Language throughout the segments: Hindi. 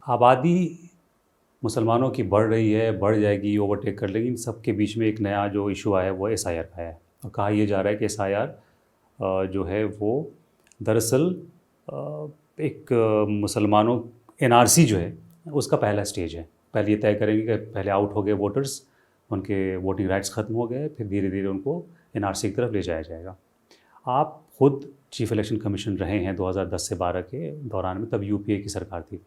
आबादी मुसलमानों की बढ़ रही है, बढ़ जाएगी, ओवरटेक कर लेगी। इन सब के बीच में एक नया जो इशू आया है वो SIR का है। और कहा यह जा रहा है कि SIR जो है वो दरअसल एक मुसलमानों NRC जो है उसका पहला स्टेज है। पहले ये तय करेंगे कि पहले आउट हो गए वोटर्स, उनके वोटिंग राइट्स ख़त्म हो गए, फिर धीरे धीरे उनको NRC की तरफ ले जाया जाएगा। आप खुद चीफ इलेक्शन कमीशन रहे हैं 2010 से 12 के दौरान में, तब UPA की सरकार थी।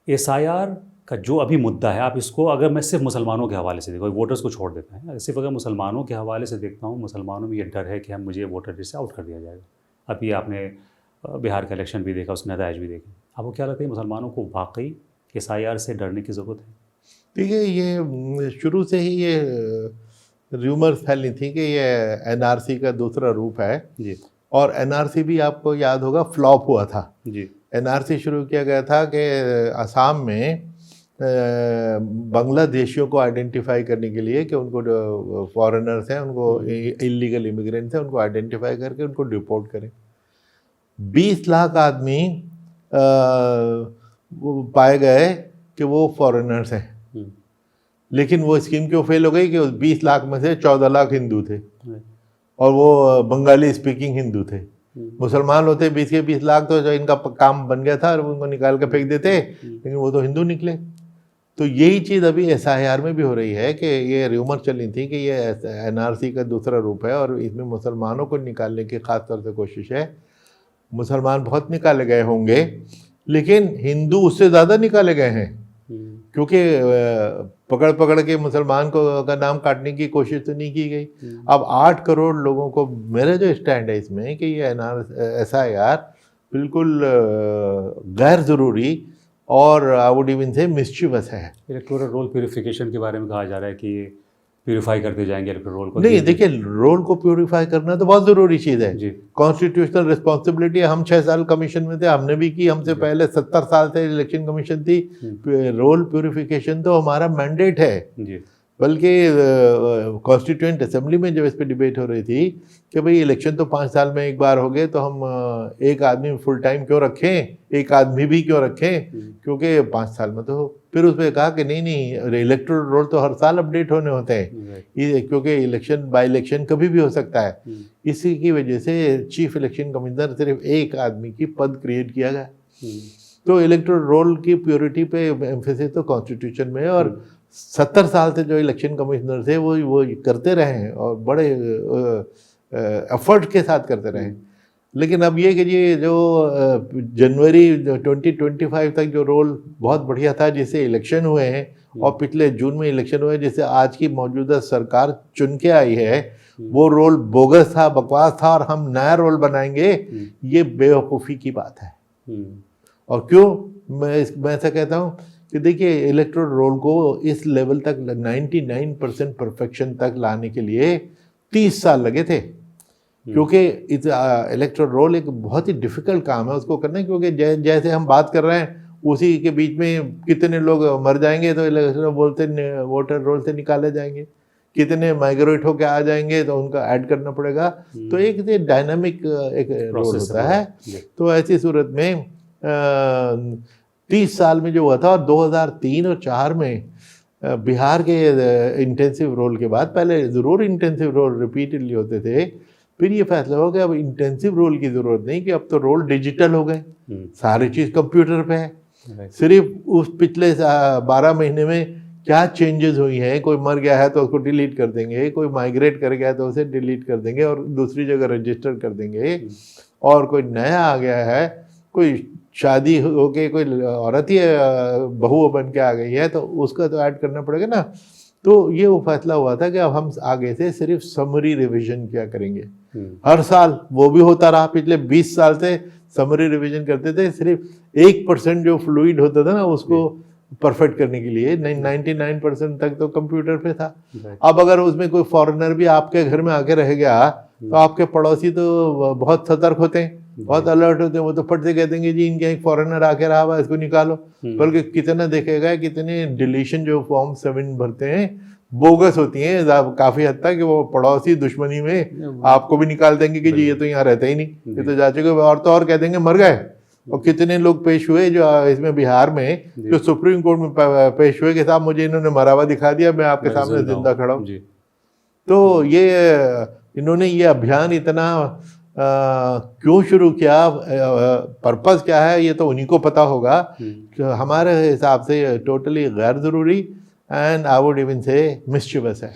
SIR का जो अभी मुद्दा है, आप इसको अगर मैं सिर्फ मुसलमानों के हवाले से देखो, वोटर्स को छोड़ देता है, सिर्फ अगर मुसलमानों के हवाले से देखता हूँ, मुसलमानों में ये डर है कि हम मुझे वोटर लिस्ट से आउट कर दिया जाएगा। अभी आपने बिहार का इलेक्शन भी देखा, उसके नतीजे भी देखे। आपको क्या लगता है मुसलमानों को वाकई SIR से डरने की ज़रूरत है? देखिए, ये शुरू से ही ये र्यूमर्स फैली थी कि ये NRC का दूसरा रूप है जी। और NRC भी आपको याद होगा फ्लॉप हुआ था जी। NRC शुरू किया गया था कि असम में बांग्लादेशियों को आइडेंटिफाई करने के लिए कि उनको फॉरेनर्स हैं, उनको इलीगल इमिग्रेंट्स हैं, उनको आइडेंटिफाई करके उनको डिपोर्ट करें। 20 लाख आदमी पाए गए कि वो फॉरेनर्स हैं, लेकिन वो स्कीम क्यों फेल हो गई कि 20 लाख में से 14 लाख हिंदू थे और वो बंगाली स्पीकिंग हिंदू थे। मुसलमान होते 20 के 20 लाख तो जो इनका काम बन गया था और उनको निकाल के फेंक देते, लेकिन वो तो हिंदू निकले। तो यही चीज़ अभी SIR में भी हो रही है कि ये र्यूमर चली थी कि ये NRC का दूसरा रूप है और इसमें मुसलमानों को निकालने की खास तौर से कोशिश है। मुसलमान बहुत निकाले गए होंगे, लेकिन हिंदू उससे ज़्यादा निकाले गए हैं, क्योंकि पकड़ पकड़ के मुसलमान को का नाम काटने की कोशिश तो नहीं की गई। अब 8 करोड़ लोगों को, मेरा जो स्टैंड है इसमें कि ये SIR बिल्कुल गैर ज़रूरी और आई वुड इवन से मिस्चीवस है। इलेक्टोरल रोल प्यूरिफिकेशन के बारे में कहा जा रहा है कि प्यूरिफाई करते जाएंगे इलेक्टोरल रोल को। नहीं, देखिए, रोल को प्यूरिफाई करना तो बहुत ज़रूरी चीज़ है, कॉन्स्टिट्यूशनल रिस्पॉन्सिबिलिटी है। हम 6 साल कमीशन में थे, हमने भी की, हमसे पहले 70 साल से इलेक्शन कमीशन थी। रोल प्यूरिफिकेशन तो हमारा मैंडेट है। बल्कि कॉन्स्टिट्यूएंट असेंबली में जब इस पर डिबेट हो रही थी कि भाई इलेक्शन तो 5 साल में एक बार हो गए, तो हम एक आदमी फुल टाइम क्यों रखें, एक आदमी भी क्यों रखें, क्योंकि 5 साल में तो। फिर उसमें कहा कि नहीं, इलेक्टोरल रोल तो हर साल अपडेट होने होते हैं, क्योंकि इलेक्शन बाई इलेक्शन कभी भी हो सकता है। इसी की वजह से चीफ इलेक्शन कमिश्नर सिर्फ एक आदमी की पद क्रिएट किया गया। तो इलेक्टोरल रोल की प्योरिटी पे एम्फेसिस तो कॉन्स्टिट्यूशन में, और 70 साल से जो इलेक्शन कमिश्नर थे वो करते रहे हैं और बड़े एफर्ट के साथ करते रहे। लेकिन अब ये कि ये जो जनवरी 2025 तक जो रोल बहुत बढ़िया था, जिससे इलेक्शन हुए हैं, और पिछले जून में इलेक्शन हुए, जिससे आज की मौजूदा सरकार चुन के आई है, वो रोल बोगस था, बकवास था, और हम नया रोल बनाएंगे, ये बेवकूफ़ी की बात है। और क्यों मैं ऐसा कहता हूँ कि देखिए, इलेक्टोरल रोल को इस लेवल तक 99% परफेक्शन तक लाने के लिए 30 साल लगे थे, क्योंकि इलेक्टोरल रोल एक बहुत ही डिफ़िकल्ट काम है उसको करना, क्योंकि जैसे हम बात कर रहे हैं उसी के बीच में कितने लोग मर जाएंगे तो इलेक्टोरल वोटर रोल से निकाले जाएंगे, कितने माइग्रेट होकर आ जाएंगे तो उनका ऐड करना पड़ेगा। तो एक डायनामिक एक रोल होता है। तो ऐसी सूरत में 30 साल में जो हुआ था, और 2003 और 4 में बिहार के इंटेंसिव रोल के बाद, पहले ज़रूर इंटेंसिव रोल रिपीटेडली होते थे, फिर ये फैसला हो गया अब इंटेंसिव रोल की ज़रूरत नहीं, कि अब तो रोल डिजिटल हो गए, सारी चीज़ कंप्यूटर पे है। सिर्फ उस पिछले 12 महीने में क्या चेंजेस हुई हैं, कोई मर गया है तो उसको डिलीट कर देंगे, कोई माइग्रेट कर गया तो उसे डिलीट कर देंगे और दूसरी जगह रजिस्टर कर देंगे, और कोई नया आ गया है, कोई शादी होके कोई औरत ही बहू बन के आ गई है तो उसका तो ऐड करना पड़ेगा ना। तो ये वो फैसला हुआ था कि अब हम आगे से सिर्फ समरी रिवीजन क्या करेंगे। हर साल वो भी होता रहा, पिछले 20 साल से समरी रिवीजन करते थे, सिर्फ 1% जो फ्लूइड होता था ना उसको परफेक्ट करने के लिए 99% तक तो कंप्यूटर पे था। अब अगर उसमें कोई फॉरेनर भी आपके घर में आके रह गया तो आपके पड़ोसी तो बहुत सतर्क होते हैं, बहुत अलर्ट होते हैं, वो तो फट से कह देंगे जी इनके एक फॉरेनर आके रहा हुआ, इसको निकालो। बल्कि कितना देखेगा, कितने डिलीशन जो फॉर्म 7 भरते हैं बोगस होती हैं काफी हद तक, कि वो पड़ोसी दुश्मनी में आपको भी निकाल देंगे कि जी ये तो यहाँ रहता ही नहीं, ये तो जा चुके, और तो और कह देंगे मर गए, और कितने लोग पेश हुए जो इसमें बिहार में जो सुप्रीम कोर्ट में पेश हुए कि साहब मुझे इन्होंने मरा हुआ दिखा दिया, मैं आपके सामने जिंदा खड़ा हूँ। तो ये इन्होंने ये अभियान इतना क्यों शुरू किया, पर्पस क्या है, ये तो उन्हीं को पता होगा। तो हमारे हिसाब से टोटली गैर ज़रूरी एंड आई वुड इवन से मिस्चीवस है।